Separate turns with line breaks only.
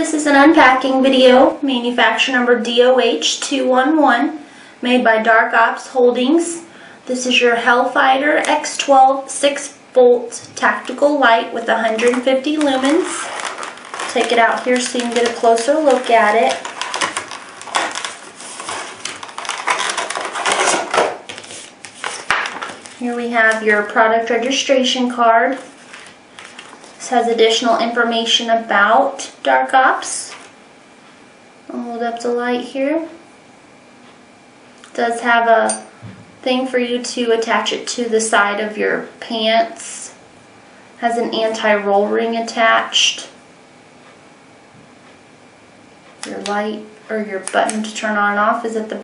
This is an unpacking video, manufacturer number DOH211, made by Dark Ops Holdings. This is your Hellfighter X12 6-volt tactical light with 150 lumens. Take it out here so you can get a closer look at it. Here we have your product registration card. This has additional information about Dark Ops. I'll hold up the light here. It does have a thing for you to attach it to the side of your pants. Has an anti-roll ring attached. Your light or your button to turn on and off is at the